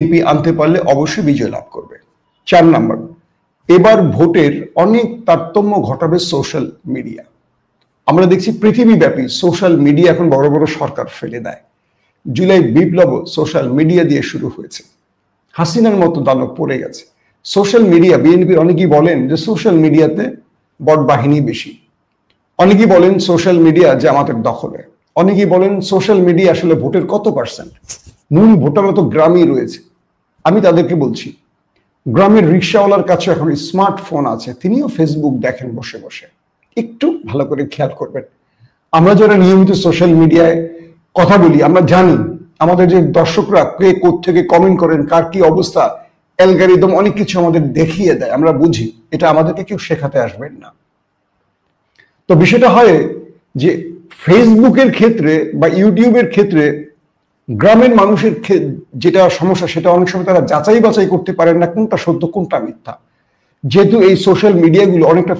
BNP আনতে পারলে অবশ্যই বিজয় লাভ করবে। 4 নাম্বার, এবার ভোটের অনেক তারতম্য ঘটাবে সোশ্যাল মিডিয়া। আমরা দেখছি পৃথিবীব্যাপী সোশ্যাল মিডিয়া এখন বড় বড় সরকার ফেলে দেয়। জুলাই বিপ্লব সোশ্যাল মিডিয়া দিয়ে শুরু হয়েছে। হাসিনার মতো দানব পড়ে গেছে। সোশ্যাল মিডিয়া, বিএনপির অনেকেই বলেন যে সোশ্যাল মিডিয়াতে বট বাহিনী বেশি, অনেকেই বলেন সোশ্যাল মিডিয়া জামাতের দখলে, অনেকেই বলেন সোশ্যাল মিডিয়া আসলে ভোটের কত পার্সেন্ট, মূল ভোটাররা তো গ্রামেই রয়েছে। আমি তাদেরকে বলছি, গ্রামের রিক্সাওয়ালার কাছে এখন স্মার্টফোন আছে, তিনিও ফেসবুক দেখেন বসে বসে। একটু ভালো করে খেয়াল করবেন। আমরা যারা নিয়মিত সোশ্যাল মিডিয়ায় কথা বলি, আমরা জানি আমাদের যে দর্শকরা কে কোত্থেকে কমেন্ট করেন, কার কি অবস্থা, অ্যালগরিদম অনেক কিছু আমাদের দেখিয়ে দেয়, আমরা বুঝি। এটা আমাদেরকে কেউ শেখাতে আসবেন না। তো বিষয়টা হয় যে ফেসবুকের ক্ষেত্রে বা ইউটিউবের ক্ষেত্রে গ্রামের মানুষের যেটা সমস্যা, সেটা অনেক সময় তারা যাচাই বাছাই করতে পারেন না কোনটা সত্য কোনটা মিথ্যা। যেহেতু এই সোশ্যাল মিডিয়াগুলো অনেকটা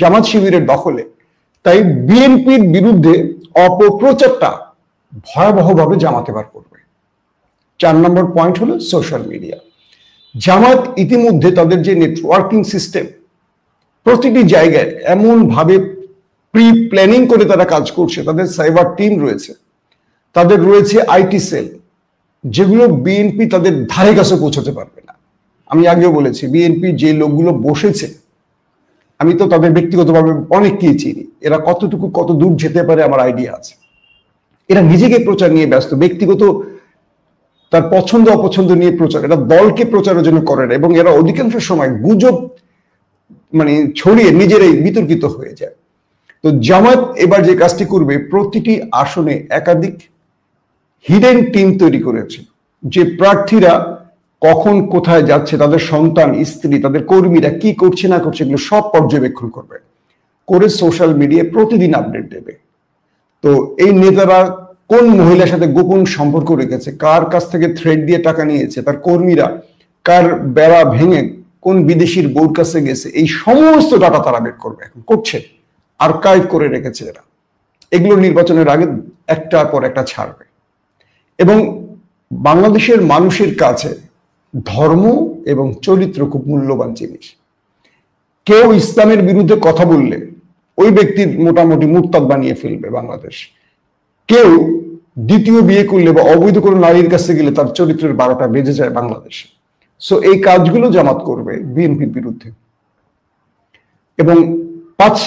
জামাত শিবিরের দখলে, তাই বিএনপির বিরুদ্ধে অপপ্রচারটা ভয়াবহভাবে জামাত এবার করবে। 4 নম্বর পয়েন্ট হলো সোশ্যাল মিডিয়া। জামাত ইতিমধ্যে তাদের যে নেটওয়ার্কিং সিস্টেম, প্রতিটি জায়গায় এমন ভাবে প্রি প্ল্যানিং করে তারা কাজ করছে। তাদের সাইবার টিম রয়েছে, তাদের রয়েছে আইটি সেল, যেগুলো বিএনপি তাদের ধারে কাছে পৌঁছাতে পারবে না। আমি আগেও বলেছি, বিএনপি যে লোকগুলো বসেছে, আমি তো তাদের ব্যক্তিগতভাবে অনেককেই চিনি। এরা কতটুকু কত দূর যেতে পারে আমার আইডিয়া আছে। এরা নিজেকে প্রচার নিয়ে ব্যস্ত, ব্যক্তিগত তার পছন্দ অপছন্দ নিয়ে প্রচার, এটা দলকে প্রচারের জন্য করে না। এবং এরা অধিকাংশ সময় গুজব ছড়িয়ে নিজেরাই বিতর্কিত হয়ে যায়। তো জামাত এবার যে কাজটি করবে, প্রতিটি আসনে একাধিক হিডেন টিম তৈরি করেছে, যে প্রার্থীরা কখন কোথায় যাচ্ছে, তাদের সন্তান স্ত্রী তাদের কর্মীরা কি করছে না করছে, এগুলো সব পর্যবেক্ষণ করবে, করে সোশ্যাল মিডিয়ায় প্রতিদিন আপডেট দেবে। তো এই নেতারা কোন মহিলার সাথে গোপন সম্পর্ক রেখেছে, কার কাছ থেকে থ্রেড দিয়ে টাকা নিয়েছে, তার কর্মীরা কার বেড়া ভেঙে কোন বিদেশির বউর কাছে গেছে, এই সমস্ত ডাটা তারা বের করবে, এখন করছে, আর্কাইভ করে রেখেছে এরা। এগুলো নির্বাচনের আগে একটার পর একটা ছাড়বে। এবং বাংলাদেশের মানুষের কাছে ধর্ম এবং চরিত্র খুব মূল্যবান জিনিস। কেউ ইসলামের বিরুদ্ধে কথা বললে ওই ব্যক্তির মোটামুটি মুরতাদ বানিয়ে ফেলবে বাংলাদেশ। কেউ দ্বিতীয় বিয়ে করলে বা অবৈধ কোনো নারীর কাছে গেলে তার চরিত্রের 12টা বেজে যায় বাংলাদেশে। সো এই কাজগুলো জামাত করবে বিএনপির বিরুদ্ধে। এবং 5